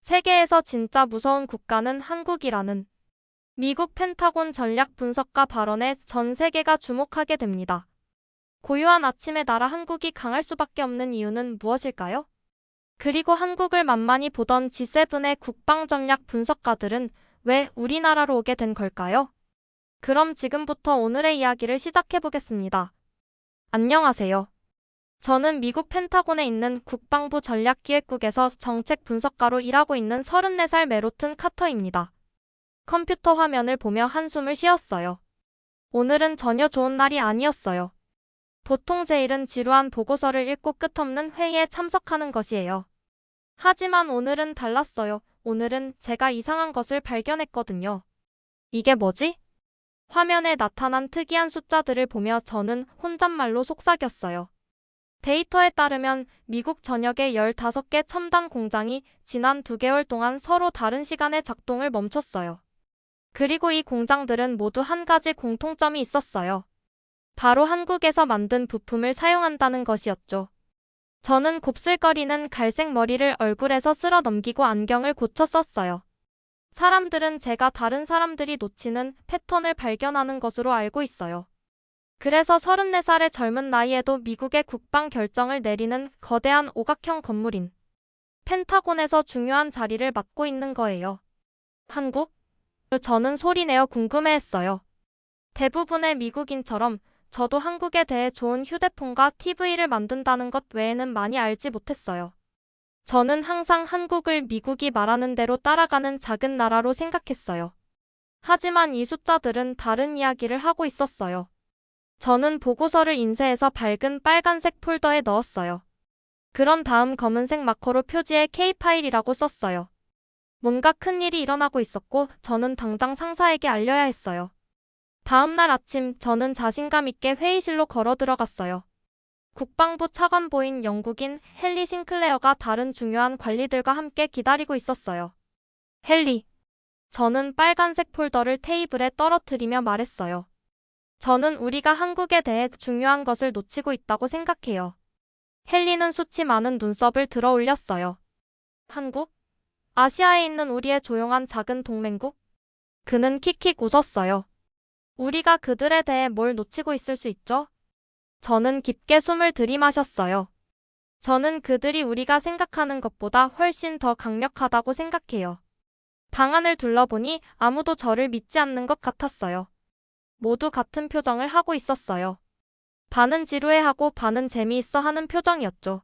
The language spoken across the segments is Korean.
세계에서 진짜 무서운 국가는 한국이라는 미국 펜타곤 전략 분석가 발언에 전 세계가 주목하게 됩니다. 고요한 아침의 나라 한국이 강할 수밖에 없는 이유는 무엇일까요? 그리고 한국을 만만히 보던 G7의 국방전략 분석가들은 왜 우리나라로 오게 된 걸까요? 그럼 지금부터 오늘의 이야기를 시작해보겠습니다. 안녕하세요. 저는 미국 펜타곤에 있는 국방부 전략기획국에서 정책 분석가로 일하고 있는 34살 메로튼 카터입니다. 컴퓨터 화면을 보며 한숨을 쉬었어요. 오늘은 전혀 좋은 날이 아니었어요. 보통 제 일은 지루한 보고서를 읽고 끝없는 회의에 참석하는 것이에요. 하지만 오늘은 달랐어요. 오늘은 제가 이상한 것을 발견했거든요. 이게 뭐지? 화면에 나타난 특이한 숫자들을 보며 저는 혼잣말로 속삭였어요. 데이터에 따르면 미국 전역의 15개 첨단 공장이 지난 2개월 동안 서로 다른 시간에 작동을 멈췄어요. 그리고 이 공장들은 모두 한 가지 공통점이 있었어요. 바로 한국에서 만든 부품을 사용한다는 것이었죠. 저는 곱슬거리는 갈색 머리를 얼굴에서 쓸어 넘기고 안경을 고쳐 썼어요. 사람들은 제가 다른 사람들이 놓치는 패턴을 발견하는 것으로 알고 있어요. 그래서 34살의 젊은 나이에도 미국의 국방 결정을 내리는 거대한 오각형 건물인 펜타곤에서 중요한 자리를 맡고 있는 거예요. 한국? 저는 소리내어 궁금해했어요. 대부분의 미국인처럼 저도 한국에 대해 좋은 휴대폰과 TV를 만든다는 것 외에는 많이 알지 못했어요. 저는 항상 한국을 미국이 말하는 대로 따라가는 작은 나라로 생각했어요. 하지만 이 숫자들은 다른 이야기를 하고 있었어요. 저는 보고서를 인쇄해서 밝은 빨간색 폴더에 넣었어요. 그런 다음 검은색 마커로 표지에 K파일이라고 썼어요. 뭔가 큰일이 일어나고 있었고 저는 당장 상사에게 알려야 했어요. 다음 날 아침 저는 자신감 있게 회의실로 걸어 들어갔어요. 국방부 차관보인 영국인 헨리 싱클레어가 다른 중요한 관리들과 함께 기다리고 있었어요. 헨리. 저는 빨간색 폴더를 테이블에 떨어뜨리며 말했어요. 저는 우리가 한국에 대해 중요한 것을 놓치고 있다고 생각해요. 헨리는 수치 많은 눈썹을 들어 올렸어요. 한국? 아시아에 있는 우리의 조용한 작은 동맹국? 그는 킥킥 웃었어요. 우리가 그들에 대해 뭘 놓치고 있을 수 있죠? 저는 깊게 숨을 들이마셨어요. 저는 그들이 우리가 생각하는 것보다 훨씬 더 강력하다고 생각해요. 방안을 둘러보니 아무도 저를 믿지 않는 것 같았어요. 모두 같은 표정을 하고 있었어요. 반은 지루해하고 반은 재미있어 하는 표정이었죠.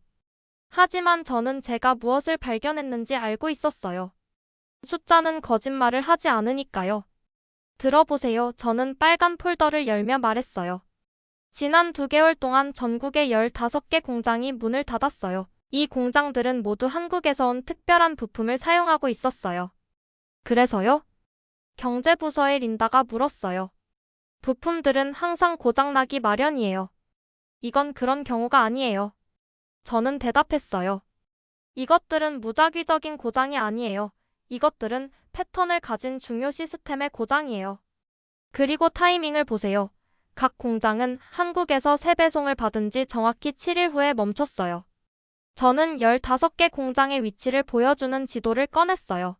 하지만 저는 제가 무엇을 발견했는지 알고 있었어요. 숫자는 거짓말을 하지 않으니까요. 들어보세요. 저는 빨간 폴더를 열며 말했어요. 지난 2개월 동안 전국의 15개 공장이 문을 닫았어요. 이 공장들은 모두 한국에서 온 특별한 부품을 사용하고 있었어요. 그래서요? 경제부서의 린다가 물었어요. 부품들은 항상 고장나기 마련이에요. 이건 그런 경우가 아니에요. 저는 대답했어요. 이것들은 무작위적인 고장이 아니에요. 이것들은 패턴을 가진 중요 시스템의 고장이에요. 그리고 타이밍을 보세요. 각 공장은 한국에서 세배송을 받은 지 정확히 7일 후에 멈췄어요. 저는 15개 공장의 위치를 보여주는 지도를 꺼냈어요.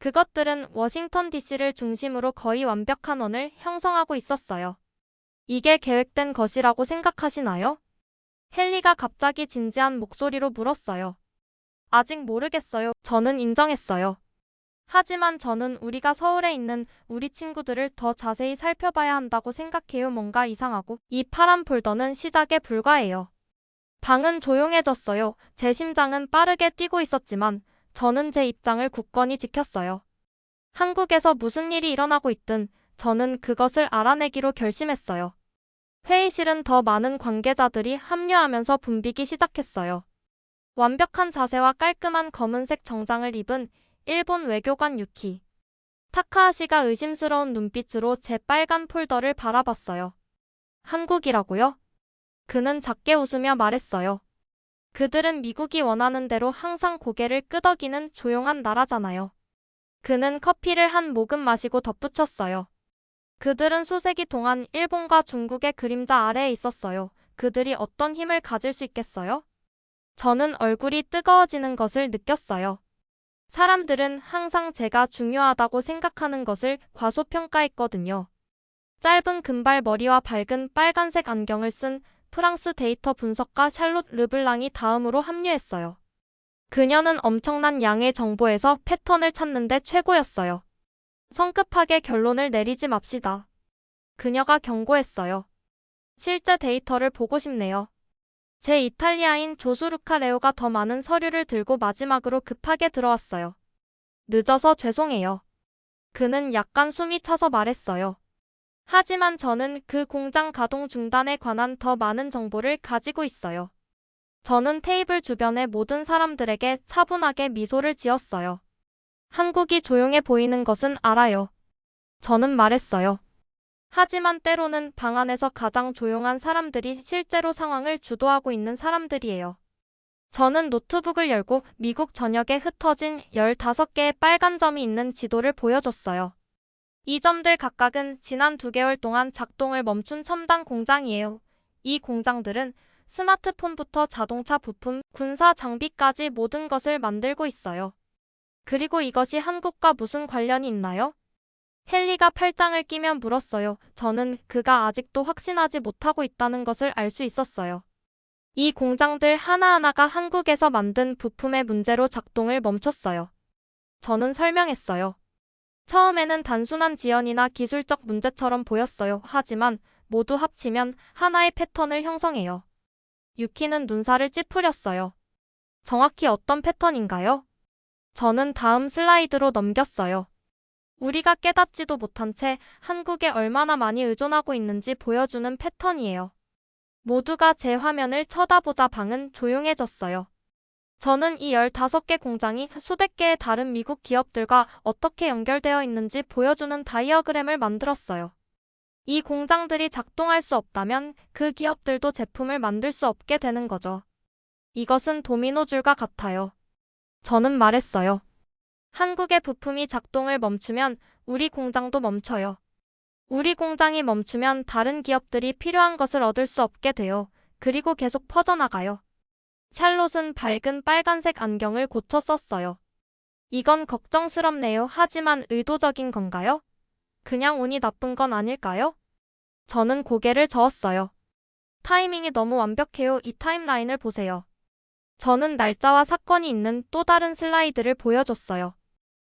그것들은 워싱턴 DC를 중심으로 거의 완벽한 원을 형성하고 있었어요. 이게 계획된 것이라고 생각하시나요? 헨리가 갑자기 진지한 목소리로 물었어요. 아직 모르겠어요. 저는 인정했어요. 하지만 저는 우리가 서울에 있는 우리 친구들을 더 자세히 살펴봐야 한다고 생각해요. 뭔가 이상하고 이 파란 폴더는 시작에 불과해요. 방은 조용해졌어요. 제 심장은 빠르게 뛰고 있었지만 저는 제 입장을 굳건히 지켰어요. 한국에서 무슨 일이 일어나고 있든 저는 그것을 알아내기로 결심했어요. 회의실은 더 많은 관계자들이 합류하면서 붐비기 시작했어요. 완벽한 자세와 깔끔한 검은색 정장을 입은 일본 외교관 유키 타카하시가 의심스러운 눈빛으로 제 빨간 폴더를 바라봤어요. 한국이라고요? 그는 작게 웃으며 말했어요. 그들은 미국이 원하는 대로 항상 고개를 끄덕이는 조용한 나라잖아요. 그는 커피를 한 모금 마시고 덧붙였어요. 그들은 수세기 동안 일본과 중국의 그림자 아래에 있었어요. 그들이 어떤 힘을 가질 수 있겠어요? 저는 얼굴이 뜨거워지는 것을 느꼈어요. 사람들은 항상 제가 중요하다고 생각하는 것을 과소평가했거든요. 짧은 금발 머리와 밝은 빨간색 안경을 쓴 프랑스 데이터 분석가 샬롯 르블랑이 다음으로 합류했어요. 그녀는 엄청난 양의 정보에서 패턴을 찾는데 최고였어요. 성급하게 결론을 내리지 맙시다. 그녀가 경고했어요. 실제 데이터를 보고 싶네요. 제 이탈리아인 조수 루카레오가 더 많은 서류를 들고 마지막으로 급하게 들어왔어요. 늦어서 죄송해요. 그는 약간 숨이 차서 말했어요. 하지만 저는 그 공장 가동 중단에 관한 더 많은 정보를 가지고 있어요. 저는 테이블 주변의 모든 사람들에게 차분하게 미소를 지었어요. 한국이 조용해 보이는 것은 알아요. 저는 말했어요. 하지만 때로는 방 안에서 가장 조용한 사람들이 실제로 상황을 주도하고 있는 사람들이에요. 저는 노트북을 열고 미국 전역에 흩어진 15개의 빨간 점이 있는 지도를 보여줬어요. 이 점들 각각은 지난 2개월 동안 작동을 멈춘 첨단 공장이에요. 이 공장들은 스마트폰부터 자동차 부품, 군사 장비까지 모든 것을 만들고 있어요. 그리고 이것이 한국과 무슨 관련이 있나요? 헨리가 팔짱을 끼며 물었어요. 저는 그가 아직도 확신하지 못하고 있다는 것을 알 수 있었어요. 이 공장들 하나하나가 한국에서 만든 부품의 문제로 작동을 멈췄어요. 저는 설명했어요. 처음에는 단순한 지연이나 기술적 문제처럼 보였어요. 하지만 모두 합치면 하나의 패턴을 형성해요. 유키는 눈살을 찌푸렸어요. 정확히 어떤 패턴인가요? 저는 다음 슬라이드로 넘겼어요. 우리가 깨닫지도 못한 채 한국에 얼마나 많이 의존하고 있는지 보여주는 패턴이에요. 모두가 제 화면을 쳐다보자 방은 조용해졌어요. 저는 이 15개 공장이 수백 개의 다른 미국 기업들과 어떻게 연결되어 있는지 보여주는 다이어그램을 만들었어요. 이 공장들이 작동할 수 없다면 그 기업들도 제품을 만들 수 없게 되는 거죠. 이것은 도미노줄과 같아요. 저는 말했어요. 한국의 부품이 작동을 멈추면 우리 공장도 멈춰요. 우리 공장이 멈추면 다른 기업들이 필요한 것을 얻을 수 없게 돼요. 그리고 계속 퍼져나가요. 샬롯은 밝은 빨간색 안경을 고쳐 썼어요. 이건 걱정스럽네요. 하지만 의도적인 건가요? 그냥 운이 나쁜 건 아닐까요? 저는 고개를 저었어요. 타이밍이 너무 완벽해요. 이 타임라인을 보세요. 저는 날짜와 사건이 있는 또 다른 슬라이드를 보여줬어요.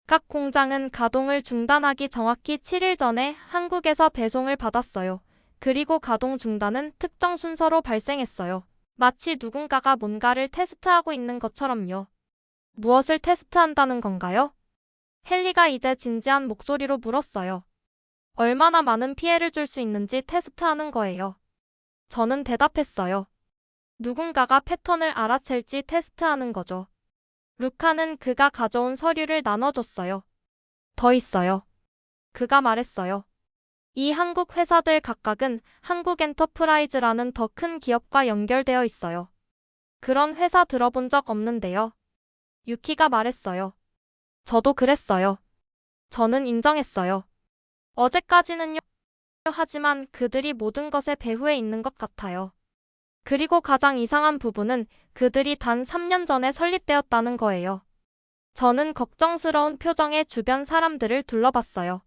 각 공장은 가동을 중단하기 정확히 7일 전에 한국에서 배송을 받았어요. 그리고 가동 중단은 특정 순서로 발생했어요. 마치 누군가가 뭔가를 테스트하고 있는 것처럼요. 무엇을 테스트한다는 건가요? 헨리가 이제 진지한 목소리로 물었어요. 얼마나 많은 피해를 줄 수 있는지 테스트하는 거예요. 저는 대답했어요. 누군가가 패턴을 알아챌지 테스트하는 거죠. 루카는 그가 가져온 서류를 나눠줬어요. 더 있어요. 그가 말했어요. 이 한국 회사들 각각은 한국엔터프라이즈라는 더 큰 기업과 연결되어 있어요. 그런 회사 들어본 적 없는데요. 유키가 말했어요. 저도 그랬어요. 저는 인정했어요. 어제까지는요. 하지만 그들이 모든 것의 배후에 있는 것 같아요. 그리고 가장 이상한 부분은 그들이 단 3년 전에 설립되었다는 거예요. 저는 걱정스러운 표정의 주변 사람들을 둘러봤어요.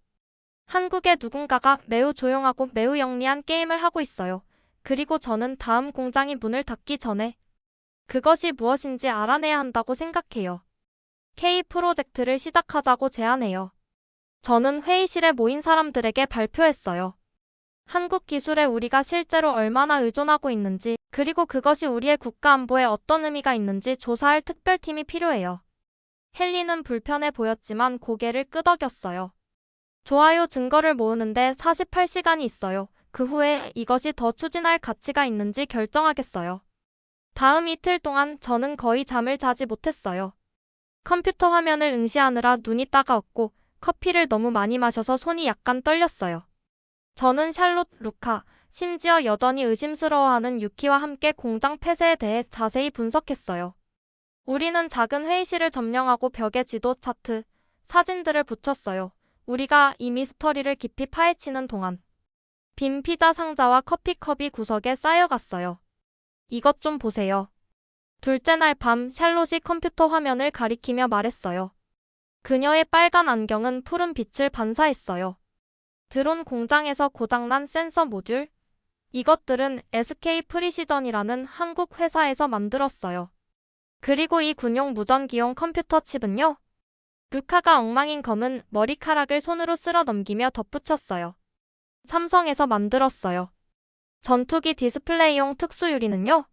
한국의 누군가가 매우 조용하고 매우 영리한 게임을 하고 있어요. 그리고 저는 다음 공장이 문을 닫기 전에 그것이 무엇인지 알아내야 한다고 생각해요. K 프로젝트를 시작하자고 제안해요. 저는 회의실에 모인 사람들에게 발표했어요. 한국 기술에 우리가 실제로 얼마나 의존하고 있는지, 그리고 그것이 우리의 국가 안보에 어떤 의미가 있는지 조사할 특별팀이 필요해요. 헨리는 불편해 보였지만 고개를 끄덕였어요. 좋아요. 증거를 모으는데 48시간이 있어요. 그 후에 이것이 더 추진할 가치가 있는지 결정하겠어요. 다음 이틀 동안 저는 거의 잠을 자지 못했어요. 컴퓨터 화면을 응시하느라 눈이 따가웠고 커피를 너무 많이 마셔서 손이 약간 떨렸어요. 저는 샬롯, 루카, 심지어 여전히 의심스러워하는 유키와 함께 공장 폐쇄에 대해 자세히 분석했어요. 우리는 작은 회의실을 점령하고 벽에 지도, 차트, 사진들을 붙였어요. 우리가 이 미스터리를 깊이 파헤치는 동안 빈 피자 상자와 커피컵이 구석에 쌓여갔어요. 이것 좀 보세요. 둘째 날 밤 샬롯이 컴퓨터 화면을 가리키며 말했어요. 그녀의 빨간 안경은 푸른 빛을 반사했어요. 드론 공장에서 고장난 센서 모듈? 이것들은 SK 프리시전이라는 한국 회사에서 만들었어요. 그리고 이 군용 무전기용 컴퓨터 칩은요? 루카가 엉망인 검은 머리카락을 손으로 쓸어 넘기며 덧붙였어요. 삼성에서 만들었어요. 전투기 디스플레이용 특수유리는요?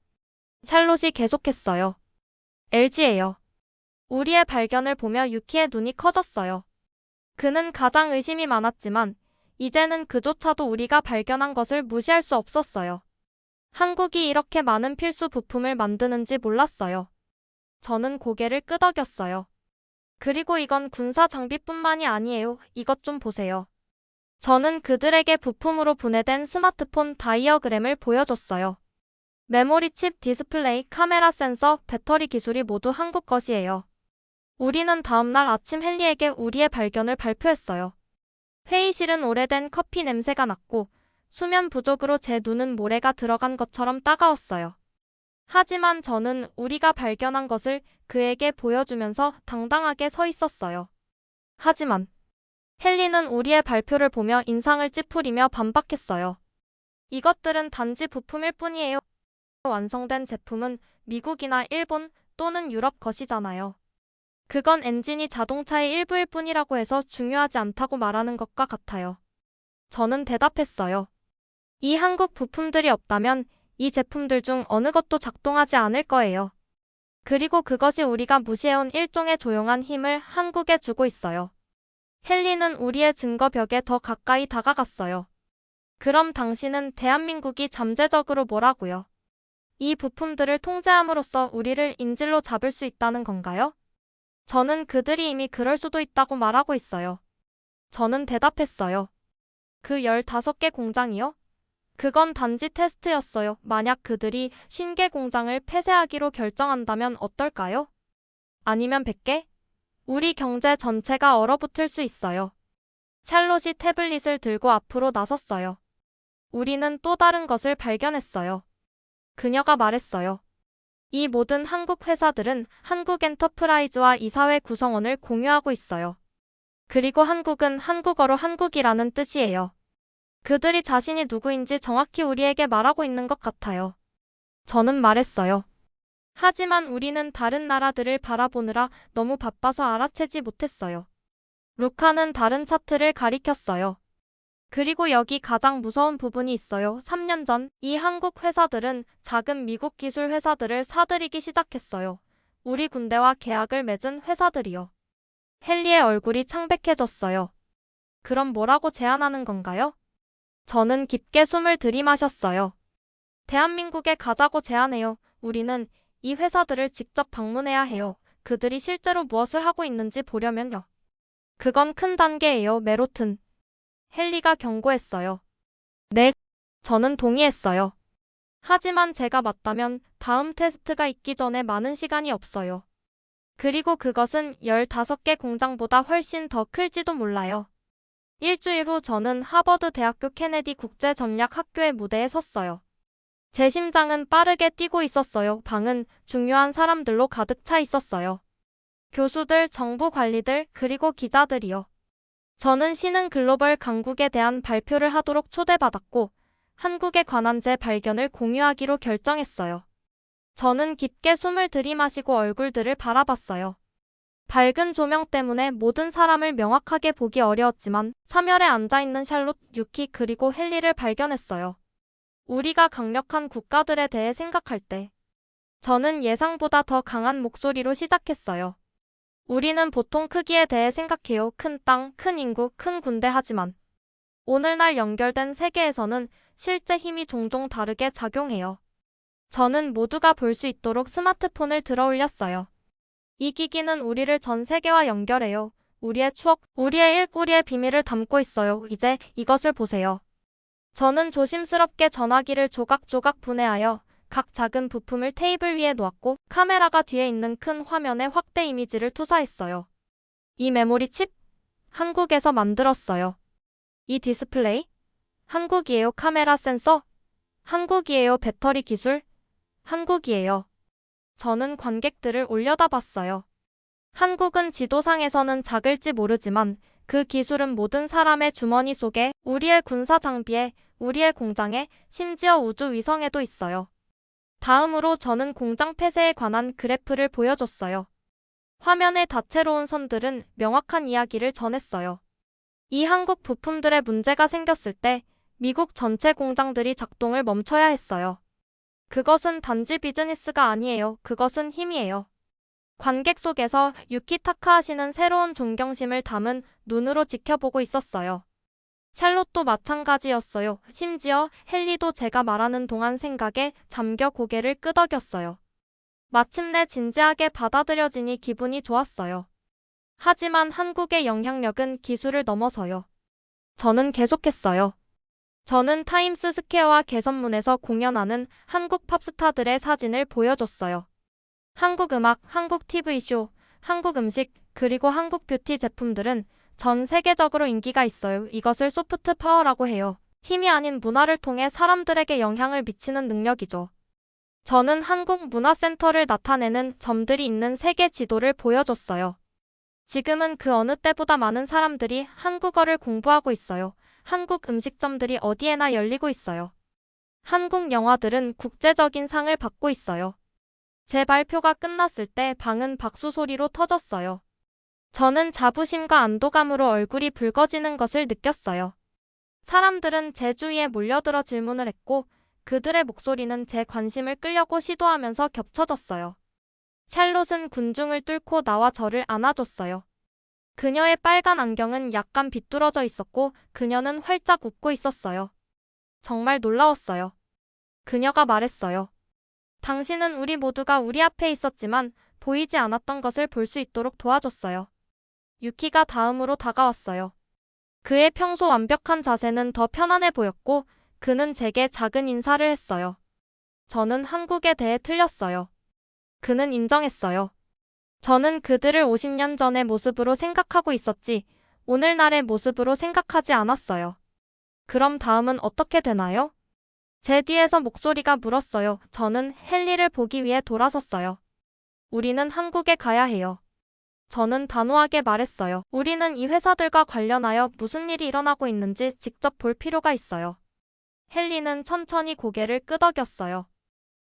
샬롯이 계속했어요. LG예요. 우리의 발견을 보며 유키의 눈이 커졌어요. 그는 가장 의심이 많았지만 이제는 그조차도 우리가 발견한 것을 무시할 수 없었어요. 한국이 이렇게 많은 필수 부품을 만드는지 몰랐어요. 저는 고개를 끄덕였어요. 그리고 이건 군사 장비뿐만이 아니에요. 이것 좀 보세요. 저는 그들에게 부품으로 분해된 스마트폰 다이어그램을 보여줬어요. 메모리 칩, 디스플레이, 카메라 센서, 배터리 기술이 모두 한국 것이에요. 우리는 다음날 아침 헨리에게 우리의 발견을 발표했어요. 회의실은 오래된 커피 냄새가 났고 수면 부족으로 제 눈은 모래가 들어간 것처럼 따가웠어요. 하지만 저는 우리가 발견한 것을 그에게 보여주면서 당당하게 서 있었어요. 하지만 헨리는 우리의 발표를 보며 인상을 찌푸리며 반박했어요. 이것들은 단지 부품일 뿐이에요. 완성된 제품은 미국이나 일본 또는 유럽 것이잖아요. 그건 엔진이 자동차의 일부일 뿐이라고 해서 중요하지 않다고 말하는 것과 같아요. 저는 대답했어요. 이 한국 부품들이 없다면 이 제품들 중 어느 것도 작동하지 않을 거예요. 그리고 그것이 우리가 무시해온 일종의 조용한 힘을 한국에 주고 있어요. 헨리는 우리의 증거벽에 더 가까이 다가갔어요. 그럼 당신은 대한민국이 잠재적으로 뭐라고요? 이 부품들을 통제함으로써 우리를 인질로 잡을 수 있다는 건가요? 저는 그들이 이미 그럴 수도 있다고 말하고 있어요. 저는 대답했어요. 그 15개 공장이요? 그건 단지 테스트였어요. 만약 그들이 50개 공장을 폐쇄하기로 결정한다면 어떨까요? 아니면 100개? 우리 경제 전체가 얼어붙을 수 있어요. 샬롯이 태블릿을 들고 앞으로 나섰어요. 우리는 또 다른 것을 발견했어요. 그녀가 말했어요. 이 모든 한국 회사들은 한국 엔터프라이즈와 이사회 구성원을 공유하고 있어요. 그리고 한국은 한국어로 한국이라는 뜻이에요. 그들이 자신이 누구인지 정확히 우리에게 말하고 있는 것 같아요. 저는 말했어요. 하지만 우리는 다른 나라들을 바라보느라 너무 바빠서 알아채지 못했어요. 루카는 다른 차트를 가리켰어요. 그리고 여기 가장 무서운 부분이 있어요. 3년 전 이 한국 회사들은 작은 미국 기술 회사들을 사들이기 시작했어요. 우리 군대와 계약을 맺은 회사들이요. 헨리의 얼굴이 창백해졌어요. 그럼 뭐라고 제안하는 건가요? 저는 깊게 숨을 들이마셨어요. 대한민국에 가자고 제안해요. 우리는 이 회사들을 직접 방문해야 해요. 그들이 실제로 무엇을 하고 있는지 보려면요. 그건 큰 단계예요, 메로튼. 헨리가 경고했어요. 네, 저는 동의했어요. 하지만 제가 맞다면 다음 테스트가 있기 전에 많은 시간이 없어요. 그리고 그것은 15개 공장보다 훨씬 더 클지도 몰라요. 일주일 후 저는 하버드 대학교 케네디 국제전략학교의 무대에 섰어요. 제 심장은 빠르게 뛰고 있었어요. 방은 중요한 사람들로 가득 차 있었어요. 교수들, 정부 관리들, 그리고 기자들이요. 저는 신흥 글로벌 강국에 대한 발표를 하도록 초대받았고 한국에 관한 제 발견을 공유하기로 결정했어요. 저는 깊게 숨을 들이마시고 얼굴들을 바라봤어요. 밝은 조명 때문에 모든 사람을 명확하게 보기 어려웠지만 사멸에 앉아있는 샬롯, 유키 그리고 헨리를 발견했어요. 우리가 강력한 국가들에 대해 생각할 때 저는 예상보다 더 강한 목소리로 시작했어요. 우리는 보통 크기에 대해 생각해요. 큰 땅, 큰 인구, 큰 군대 하지만 오늘날 연결된 세계에서는 실제 힘이 종종 다르게 작용해요. 저는 모두가 볼 수 있도록 스마트폰을 들어 올렸어요. 이 기기는 우리를 전 세계와 연결해요. 우리의 추억, 우리의 일, 우리의 비밀을 담고 있어요. 이제 이것을 보세요. 저는 조심스럽게 전화기를 조각조각 분해하여 각 작은 부품을 테이블 위에 놓았고 카메라가 뒤에 있는 큰 화면에 확대 이미지를 투사했어요. 이 메모리 칩? 한국에서 만들었어요. 이 디스플레이? 한국이에요. 카메라 센서? 한국이에요. 배터리 기술? 한국이에요. 저는 관객들을 올려다봤어요. 한국은 지도상에서는 작을지 모르지만 그 기술은 모든 사람의 주머니 속에, 우리의 군사 장비에, 우리의 공장에, 심지어 우주 위성에도 있어요. 다음으로 저는 공장 폐쇄에 관한 그래프를 보여줬어요. 화면의 다채로운 선들은 명확한 이야기를 전했어요. 이 한국 부품들의 문제가 생겼을 때 미국 전체 공장들이 작동을 멈춰야 했어요. 그것은 단지 비즈니스가 아니에요. 그것은 힘이에요. 관객 속에서 유키 타카하시는 새로운 존경심을 담은 눈으로 지켜보고 있었어요. 샬롯도 마찬가지였어요. 심지어 헨리도 제가 말하는 동안 생각에 잠겨 고개를 끄덕였어요. 마침내 진지하게 받아들여지니 기분이 좋았어요. 하지만 한국의 영향력은 기술을 넘어서요. 저는 계속했어요. 저는 타임스 스퀘어와 개선문에서 공연하는 한국 팝스타들의 사진을 보여줬어요. 한국 음악, 한국 TV쇼, 한국 음식, 그리고 한국 뷰티 제품들은 전 세계적으로 인기가 있어요. 이것을 소프트 파워라고 해요. 힘이 아닌 문화를 통해 사람들에게 영향을 미치는 능력이죠. 저는 한국 문화센터를 나타내는 점들이 있는 세계 지도를 보여줬어요. 지금은 그 어느 때보다 많은 사람들이 한국어를 공부하고 있어요. 한국 음식점들이 어디에나 열리고 있어요. 한국 영화들은 국제적인 상을 받고 있어요. 제 발표가 끝났을 때 방은 박수 소리로 터졌어요. 저는 자부심과 안도감으로 얼굴이 붉어지는 것을 느꼈어요. 사람들은 제 주위에 몰려들어 질문을 했고 그들의 목소리는 제 관심을 끌려고 시도하면서 겹쳐졌어요. 샬롯은 군중을 뚫고 나와 저를 안아줬어요. 그녀의 빨간 안경은 약간 비뚤어져 있었고 그녀는 활짝 웃고 있었어요. 정말 놀라웠어요. 그녀가 말했어요. 당신은 우리 모두가 우리 앞에 있었지만 보이지 않았던 것을 볼 수 있도록 도와줬어요. 유키가 다음으로 다가왔어요. 그의 평소 완벽한 자세는 더 편안해 보였고 그는 제게 작은 인사를 했어요. 저는 한국에 대해 틀렸어요. 그는 인정했어요. 저는 그들을 50년 전의 모습으로 생각하고 있었지 오늘날의 모습으로 생각하지 않았어요. 그럼 다음은 어떻게 되나요? 제 뒤에서 목소리가 물었어요. 저는 헨리를 보기 위해 돌아섰어요. 우리는 한국에 가야 해요. 저는 단호하게 말했어요. 우리는 이 회사들과 관련하여 무슨 일이 일어나고 있는지 직접 볼 필요가 있어요. 헨리는 천천히 고개를 끄덕였어요.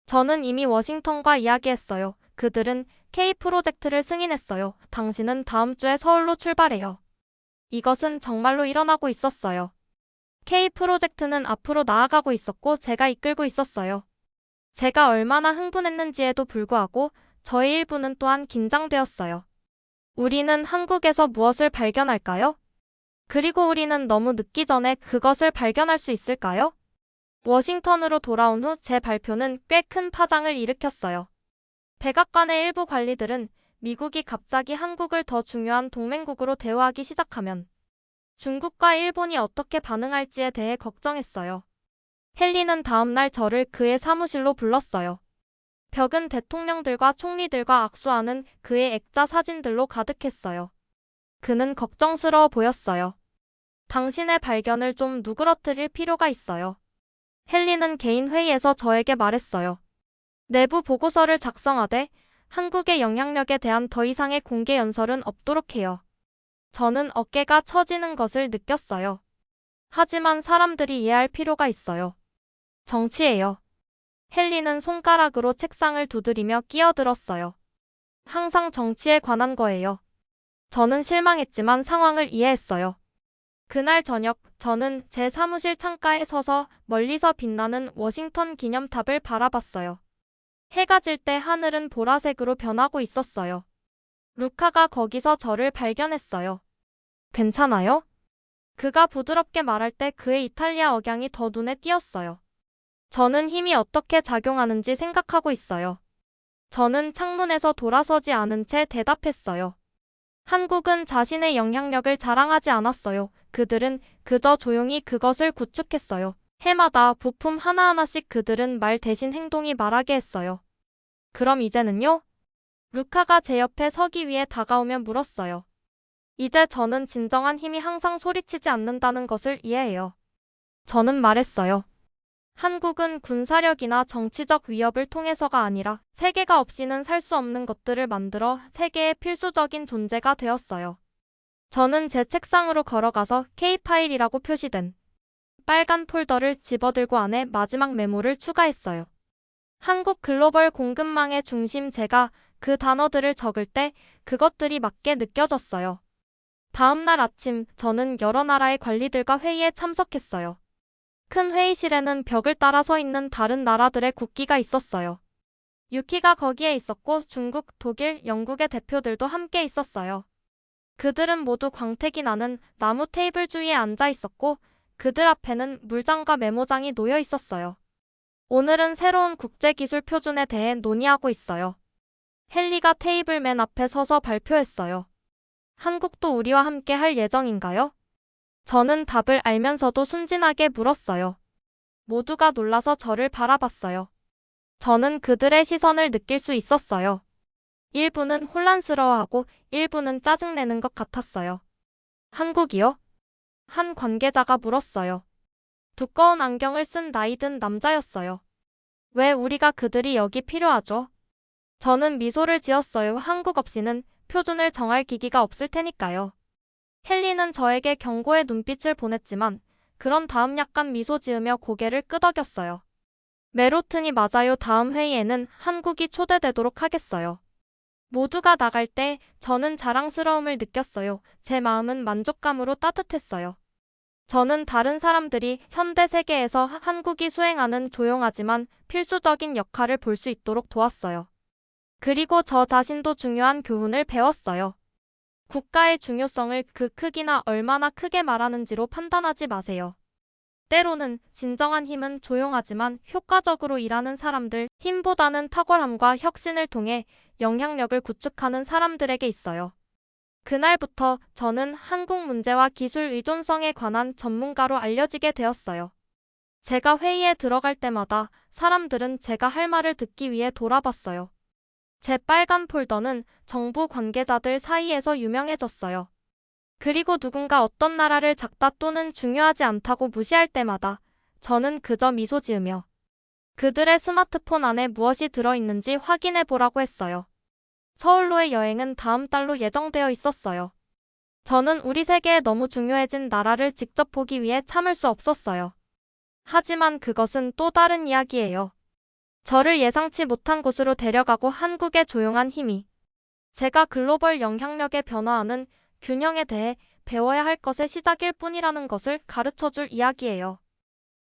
저는 이미 워싱턴과 이야기했어요. 그들은 K 프로젝트를 승인했어요. 당신은 다음 주에 서울로 출발해요. 이것은 정말로 일어나고 있었어요. K 프로젝트는 앞으로 나아가고 있었고 제가 이끌고 있었어요. 제가 얼마나 흥분했는지에도 불구하고 저의 일부는 또한 긴장되었어요. 우리는 한국에서 무엇을 발견할까요? 그리고 우리는 너무 늦기 전에 그것을 발견할 수 있을까요? 워싱턴으로 돌아온 후 제 발표는 꽤 큰 파장을 일으켰어요. 백악관의 일부 관리들은 미국이 갑자기 한국을 더 중요한 동맹국으로 대우하기 시작하면 중국과 일본이 어떻게 반응할지에 대해 걱정했어요. 헨리는 다음날 저를 그의 사무실로 불렀어요. 벽은 대통령들과 총리들과 악수하는 그의 액자 사진들로 가득했어요. 그는 걱정스러워 보였어요. 당신의 발견을 좀 누그러뜨릴 필요가 있어요. 헨리는 개인 회의에서 저에게 말했어요. 내부 보고서를 작성하되 한국의 영향력에 대한 더 이상의 공개 연설은 없도록 해요. 저는 어깨가 처지는 것을 느꼈어요. 하지만 사람들이 이해할 필요가 있어요. 정치예요. 헨리는 손가락으로 책상을 두드리며 끼어들었어요. 항상 정치에 관한 거예요. 저는 실망했지만 상황을 이해했어요. 그날 저녁 저는 제 사무실 창가에 서서 멀리서 빛나는 워싱턴 기념탑을 바라봤어요. 해가 질 때 하늘은 보라색으로 변하고 있었어요. 루카가 거기서 저를 발견했어요. 괜찮아요? 그가 부드럽게 말할 때 그의 이탈리아 억양이 더 눈에 띄었어요. 저는 힘이 어떻게 작용하는지 생각하고 있어요. 저는 창문에서 돌아서지 않은 채 대답했어요. 한국은 자신의 영향력을 자랑하지 않았어요. 그들은 그저 조용히 그것을 구축했어요. 해마다 부품 하나하나씩 그들은 말 대신 행동이 말하게 했어요. 그럼 이제는요? 루카가 제 옆에 서기 위해 다가오며 물었어요. 이제 저는 진정한 힘이 항상 소리치지 않는다는 것을 이해해요. 저는 말했어요. 한국은 군사력이나 정치적 위협을 통해서가 아니라 세계가 없이는 살 수 없는 것들을 만들어 세계의 필수적인 존재가 되었어요. 저는 제 책상으로 걸어가서 K파일이라고 표시된 빨간 폴더를 집어들고 안에 마지막 메모를 추가했어요. 한국 글로벌 공급망의 중심. 제가 그 단어들을 적을 때 그것들이 맞게 느껴졌어요. 다음 날 아침 저는 여러 나라의 관리들과 회의에 참석했어요. 큰 회의실에는 벽을 따라 서 있는 다른 나라들의 국기가 있었어요. 유키가 거기에 있었고 중국, 독일, 영국의 대표들도 함께 있었어요. 그들은 모두 광택이 나는 나무 테이블 주위에 앉아 있었고 그들 앞에는 물장과 메모장이 놓여 있었어요. 오늘은 새로운 국제기술 표준에 대해 논의하고 있어요. 헨리가 테이블 맨 앞에 서서 발표했어요. 한국도 우리와 함께 할 예정인가요? 저는 답을 알면서도 순진하게 물었어요. 모두가 놀라서 저를 바라봤어요. 저는 그들의 시선을 느낄 수 있었어요. 일부는 혼란스러워하고 일부는 짜증내는 것 같았어요. 한국이요? 한 관계자가 물었어요. 두꺼운 안경을 쓴 나이든 남자였어요. 왜 우리가 그들이 여기 필요하죠? 저는 미소를 지었어요. 한국 없이는 표준을 정할 기기가 없을 테니까요. 헨리는 저에게 경고의 눈빛을 보냈지만 그런 다음 약간 미소 지으며 고개를 끄덕였어요. 메로튼이 맞아요. 다음 회의에는 한국이 초대되도록 하겠어요. 모두가 나갈 때 저는 자랑스러움을 느꼈어요. 제 마음은 만족감으로 따뜻했어요. 저는 다른 사람들이 현대 세계에서 한국이 수행하는 조용하지만 필수적인 역할을 볼 수 있도록 도왔어요. 그리고 저 자신도 중요한 교훈을 배웠어요. 국가의 중요성을 그 크기나 얼마나 크게 말하는지로 판단하지 마세요. 때로는 진정한 힘은 조용하지만 효과적으로 일하는 사람들, 힘보다는 탁월함과 혁신을 통해 영향력을 구축하는 사람들에게 있어요. 그날부터 저는 한국 문제와 기술 의존성에 관한 전문가로 알려지게 되었어요. 제가 회의에 들어갈 때마다 사람들은 제가 할 말을 듣기 위해 돌아봤어요. 제 빨간 폴더는 정부 관계자들 사이에서 유명해졌어요. 그리고 누군가 어떤 나라를 작다 또는 중요하지 않다고 무시할 때마다 저는 그저 미소 지으며 그들의 스마트폰 안에 무엇이 들어있는지 확인해 보라고 했어요. 서울로의 여행은 다음 달로 예정되어 있었어요. 저는 우리 세계에 너무 중요해진 나라를 직접 보기 위해 참을 수 없었어요. 하지만 그것은 또 다른 이야기예요. 저를 예상치 못한 곳으로 데려가고 한국의 조용한 힘이 제가 글로벌 영향력에 변화하는 균형에 대해 배워야 할 것의 시작일 뿐이라는 것을 가르쳐줄 이야기예요.